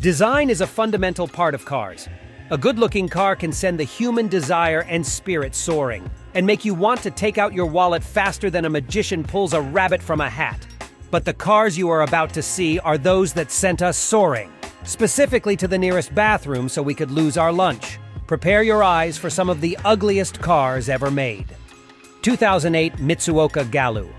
Design is a fundamental part of cars. A good-looking car can send the human desire and spirit soaring, and make you want to take out your wallet faster than a magician pulls a rabbit from a hat. But the cars you are about to see are those that sent us soaring, specifically to the nearest bathroom so we could lose our lunch. Prepare your eyes for some of the ugliest cars ever made. 2008 Mitsuoka Galu.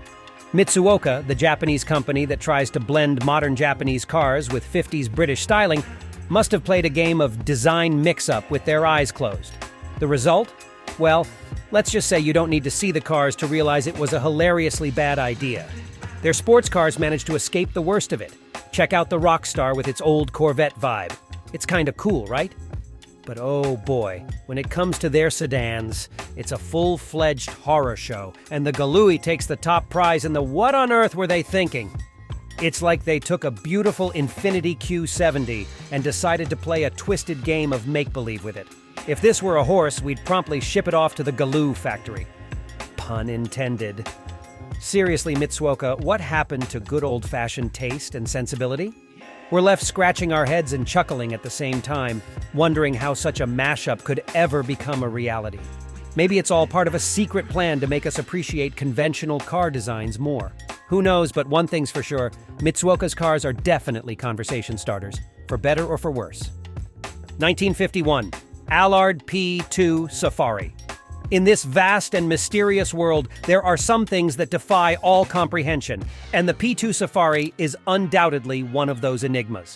Mitsuoka, the Japanese company that tries to blend modern Japanese cars with 50s British styling, must have played a game of design mix-up with their eyes closed. The result? Well, let's just say you don't need to see the cars to realize it was a hilariously bad idea. Their sports cars managed to escape the worst of it. Check out the Rockstar with its old Corvette vibe. It's kinda cool, right? But oh boy, when it comes to their sedans, it's a full-fledged horror show, and the Galui takes the top prize in the what on earth were they thinking? It's like they took a beautiful Infiniti Q70 and decided to play a twisted game of make-believe with it. If this were a horse, we'd promptly ship it off to the Galu factory. Pun intended. Seriously, Mitsuoka, what happened to good old-fashioned taste and sensibility? We're left scratching our heads and chuckling at the same time, wondering how such a mashup could ever become a reality. Maybe it's all part of a secret plan to make us appreciate conventional car designs more. Who knows, but one thing's for sure, Mitsuoka's cars are definitely conversation starters, for better or for worse. 1951, Allard P2 Safari. In this vast and mysterious world, there are some things that defy all comprehension, and the P2 Safari is undoubtedly one of those enigmas.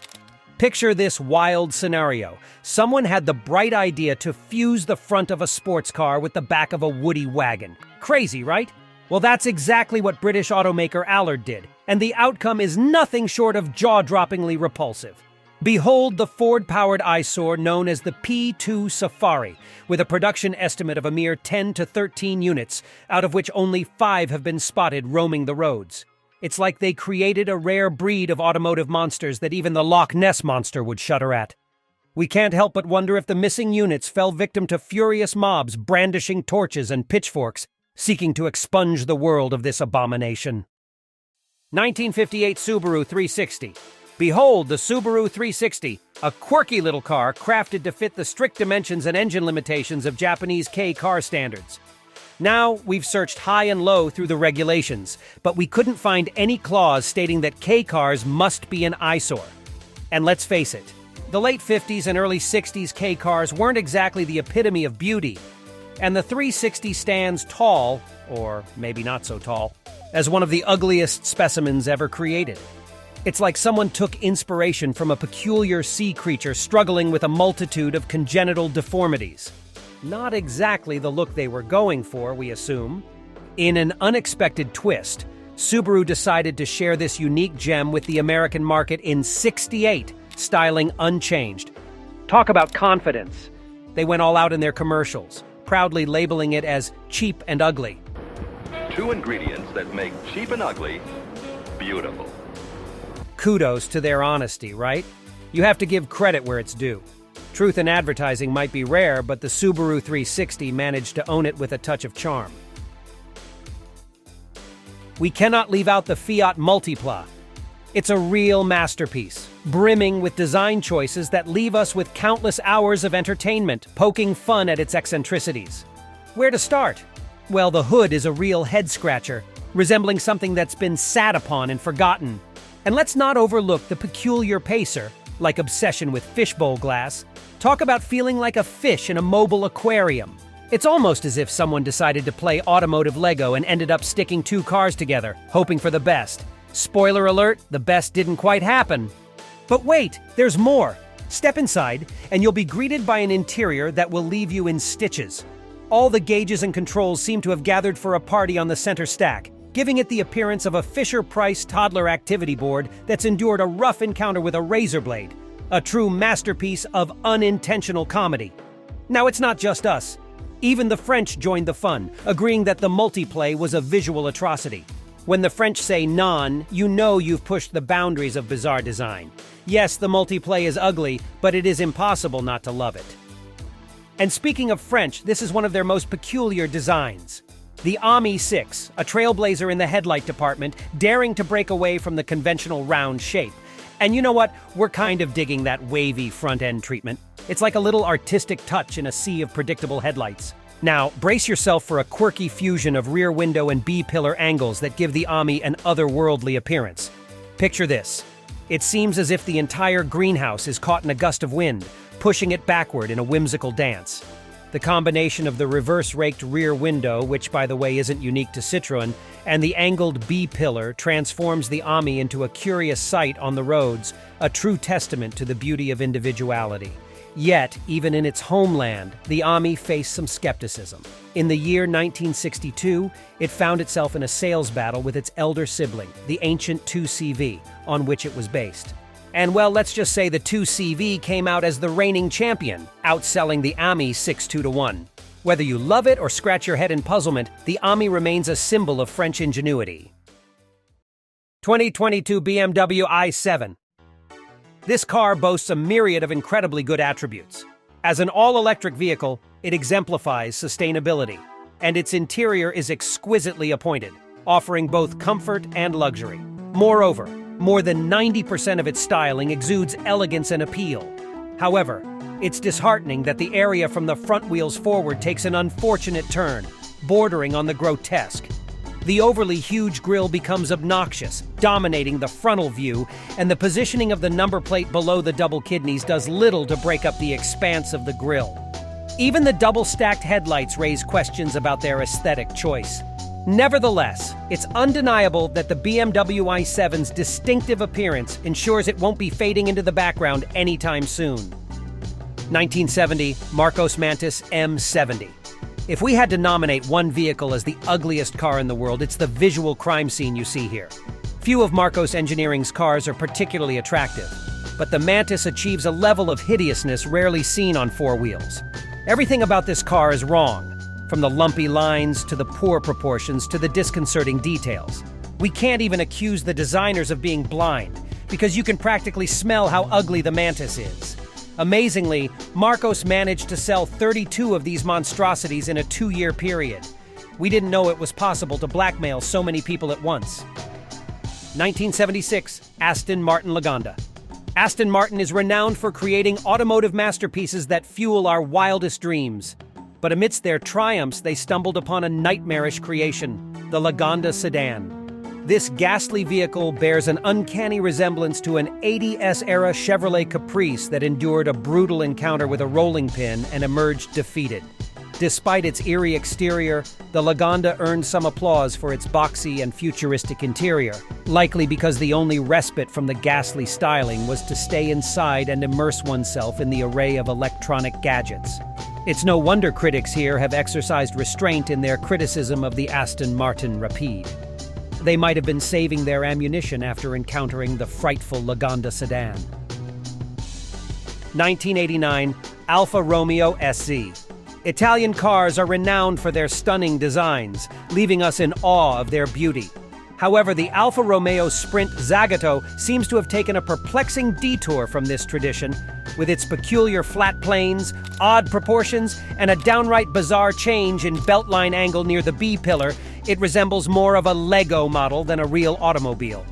Picture this wild scenario. Someone had the bright idea to fuse the front of a sports car with the back of a woody wagon. Crazy, right? Well, that's exactly what British automaker Allard did, and the outcome is nothing short of jaw-droppingly repulsive. Behold the Ford-powered eyesore known as the P2 Safari, with a production estimate of a mere 10 to 13 units, out of which only 5 have been spotted roaming the roads. It's like they created a rare breed of automotive monsters that even the Loch Ness Monster would shudder at. We can't help but wonder if the missing units fell victim to furious mobs brandishing torches and pitchforks, seeking to expunge the world of this abomination. 1958 Subaru 360. Behold the Subaru 360, a quirky little car crafted to fit the strict dimensions and engine limitations of Japanese K car standards. Now, we've searched high and low through the regulations, but we couldn't find any clause stating that K cars must be an eyesore. And let's face it, the late 50s and early 60s K cars weren't exactly the epitome of beauty, and the 360 stands tall, or maybe not so tall, as one of the ugliest specimens ever created. It's like someone took inspiration from a peculiar sea creature struggling with a multitude of congenital deformities. Not exactly the look they were going for, we assume. In an unexpected twist, Subaru decided to share this unique gem with the American market in '68, styling unchanged. Talk about confidence. They went all out in their commercials, proudly labeling it as cheap and ugly. 2 ingredients that make cheap and ugly beautiful. Kudos to their honesty, right? You have to give credit where it's due. Truth in advertising might be rare, but the Subaru 360 managed to own it with a touch of charm. We cannot leave out the Fiat Multipla. It's a real masterpiece, brimming with design choices that leave us with countless hours of entertainment, poking fun at its eccentricities. Where to start? Well, the hood is a real head-scratcher, resembling something that's been sat upon and forgotten. And let's not overlook the peculiar pacer, like obsession with fishbowl glass. Talk about feeling like a fish in a mobile aquarium. It's almost as if someone decided to play automotive Lego and ended up sticking 2 cars together, hoping for the best. Spoiler alert, the best didn't quite happen. But wait, there's more. Step inside, and you'll be greeted by an interior that will leave you in stitches. All the gauges and controls seem to have gathered for a party on the center stack, giving it the appearance of a Fisher-Price toddler activity board that's endured a rough encounter with a razor blade. A true masterpiece of unintentional comedy. Now, it's not just us. Even the French joined the fun, agreeing that the multiplay was a visual atrocity. When the French say non, you know you've pushed the boundaries of bizarre design. Yes, the multiplay is ugly, but it is impossible not to love it. And speaking of French, this is one of their most peculiar designs. The Ami 6, a trailblazer in the headlight department, daring to break away from the conventional round shape. And you know what? We're kind of digging that wavy front-end treatment. It's like a little artistic touch in a sea of predictable headlights. Now, brace yourself for a quirky fusion of rear window and B-pillar angles that give the Ami an otherworldly appearance. Picture this. It seems as if the entire greenhouse is caught in a gust of wind, pushing it backward in a whimsical dance. The combination of the reverse-raked rear window, which by the way isn't unique to Citroen, and the angled B-pillar transforms the Ami into a curious sight on the roads, a true testament to the beauty of individuality. Yet, even in its homeland, the Ami faced some skepticism. In the year 1962, it found itself in a sales battle with its elder sibling, the ancient 2CV, on which it was based. And well, let's just say the 2CV came out as the reigning champion, outselling the Ami 6-2-1. Whether you love it or scratch your head in puzzlement, the Ami remains a symbol of French ingenuity. 2022 BMW i7. This car boasts a myriad of incredibly good attributes. As an all-electric vehicle, it exemplifies sustainability, and its interior is exquisitely appointed, offering both comfort and luxury. Moreover, more than 90% of its styling exudes elegance and appeal. However, it's disheartening that the area from the front wheels forward takes an unfortunate turn, bordering on the grotesque. The overly huge grille becomes obnoxious, dominating the frontal view, and the positioning of the number plate below the double kidneys does little to break up the expanse of the grille. Even the double-stacked headlights raise questions about their aesthetic choice. Nevertheless, it's undeniable that the BMW i7's distinctive appearance ensures it won't be fading into the background anytime soon. 1970 Marcos Mantis M70. If we had to nominate one vehicle as the ugliest car in the world, it's the visual crime scene you see here. Few of Marcos Engineering's cars are particularly attractive, but the Mantis achieves a level of hideousness rarely seen on four wheels. Everything about this car is wrong, from the lumpy lines to the poor proportions to the disconcerting details. We can't even accuse the designers of being blind, because you can practically smell how ugly the Mantis is. Amazingly, Marcos managed to sell 32 of these monstrosities in a 2-year period. We didn't know it was possible to blackmail so many people at once. 1976 Aston Martin Lagonda. Aston Martin is renowned for creating automotive masterpieces that fuel our wildest dreams. But amidst their triumphs, they stumbled upon a nightmarish creation, the Lagonda sedan. This ghastly vehicle bears an uncanny resemblance to an 80s-era Chevrolet Caprice that endured a brutal encounter with a rolling pin and emerged defeated. Despite its eerie exterior, the Lagonda earned some applause for its boxy and futuristic interior, likely because the only respite from the ghastly styling was to stay inside and immerse oneself in the array of electronic gadgets. It's no wonder critics here have exercised restraint in their criticism of the Aston Martin Rapide. They might have been saving their ammunition after encountering the frightful Lagonda sedan. 1989 Alfa Romeo SC. Italian cars are renowned for their stunning designs, leaving us in awe of their beauty. However, the Alfa Romeo Sprint Zagato seems to have taken a perplexing detour from this tradition, with its peculiar flat planes, odd proportions, and a downright bizarre change in beltline angle near the B-pillar. It resembles more of a Lego model than a real automobile.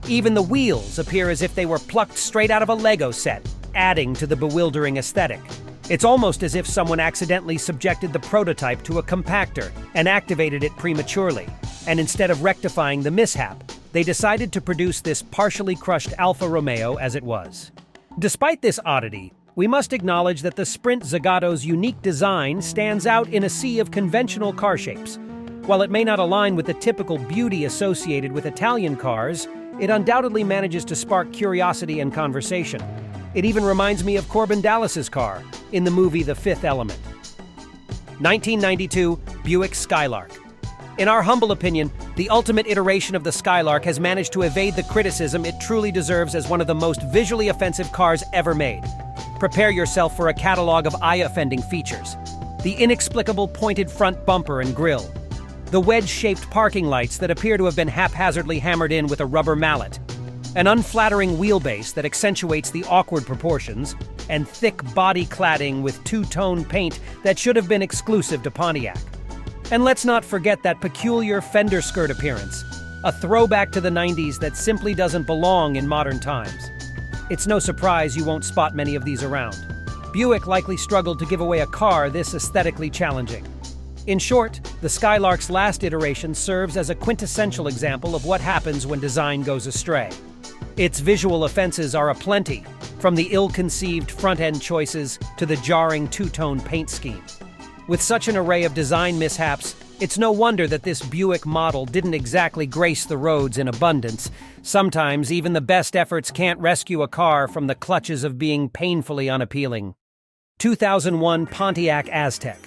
Even the wheels appear as if they were plucked straight out of a Lego set, adding to the bewildering aesthetic. It's almost as if someone accidentally subjected the prototype to a compactor and activated it prematurely, and instead of rectifying the mishap, they decided to produce this partially crushed Alfa Romeo as it was. Despite this oddity, we must acknowledge that the Sprint Zagato's unique design stands out in a sea of conventional car shapes. While it may not align with the typical beauty associated with Italian cars, it undoubtedly manages to spark curiosity and conversation. It even reminds me of Corbin Dallas's car in the movie The Fifth Element. 1992 Buick Skylark. In our humble opinion, the ultimate iteration of the Skylark has managed to evade the criticism it truly deserves as one of the most visually offensive cars ever made. Prepare yourself for a catalog of eye-offending features. The inexplicable pointed front bumper and grille. The wedge-shaped parking lights that appear to have been haphazardly hammered in with a rubber mallet. An unflattering wheelbase that accentuates the awkward proportions, and thick body cladding with two-tone paint that should have been exclusive to Pontiac. And let's not forget that peculiar fender skirt appearance, a throwback to the 90s that simply doesn't belong in modern times. It's no surprise you won't spot many of these around. Buick likely struggled to give away a car this aesthetically challenging. In short, the Skylark's last iteration serves as a quintessential example of what happens when design goes astray. Its visual offenses are aplenty, from the ill-conceived front-end choices to the jarring two-tone paint scheme. With such an array of design mishaps, it's no wonder that this Buick model didn't exactly grace the roads in abundance. Sometimes even the best efforts can't rescue a car from the clutches of being painfully unappealing. 2001 Pontiac Aztec.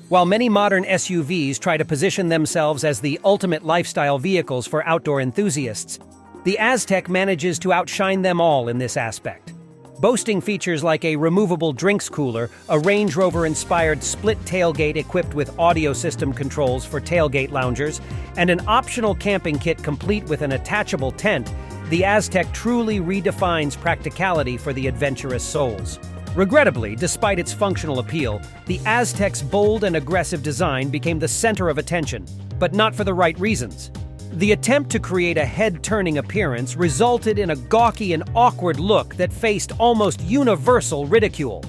While many modern SUVs try to position themselves as the ultimate lifestyle vehicles for outdoor enthusiasts, the Aztec manages to outshine them all in this aspect. Boasting features like a removable drinks cooler, a Range Rover-inspired split tailgate equipped with audio system controls for tailgate loungers, and an optional camping kit complete with an attachable tent, the Aztec truly redefines practicality for the adventurous souls. Regrettably, despite its functional appeal, the Aztec's bold and aggressive design became the center of attention, but not for the right reasons. The attempt to create a head-turning appearance resulted in a gawky and awkward look that faced almost universal ridicule.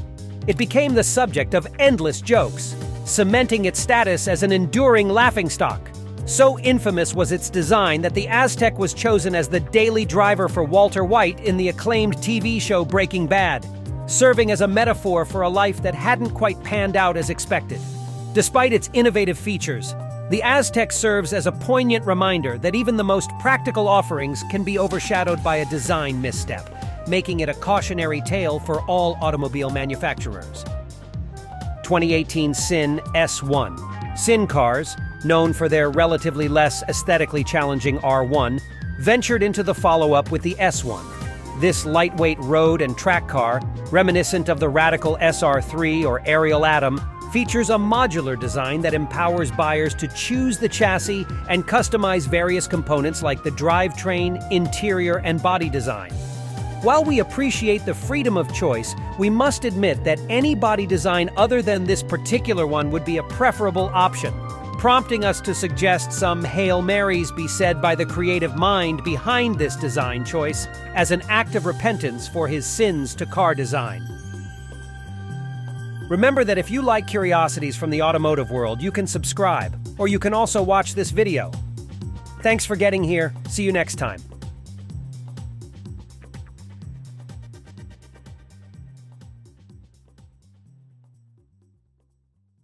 It became the subject of endless jokes, cementing its status as an enduring laughingstock. So infamous was its design that the Aztec was chosen as the daily driver for Walter White in the acclaimed TV show Breaking Bad, serving as a metaphor for a life that hadn't quite panned out as expected. Despite its innovative features, the Aztec serves as a poignant reminder that even the most practical offerings can be overshadowed by a design misstep, making it a cautionary tale for all automobile manufacturers. 2018 Sin S1. Sin cars, known for their relatively less aesthetically challenging R1, ventured into the follow-up with the S1. This lightweight road and track car, reminiscent of the radical SR3 or Ariel Atom, features a modular design that empowers buyers to choose the chassis and customize various components like the drivetrain, interior, and body design. While we appreciate the freedom of choice, we must admit that any body design other than this particular one would be a preferable option, prompting us to suggest some Hail Marys be said by the creative mind behind this design choice as an act of repentance for his sins to car design. Remember that if you like curiosities from the automotive world, you can subscribe, or you can also watch this video. Thanks for getting here. See you next time.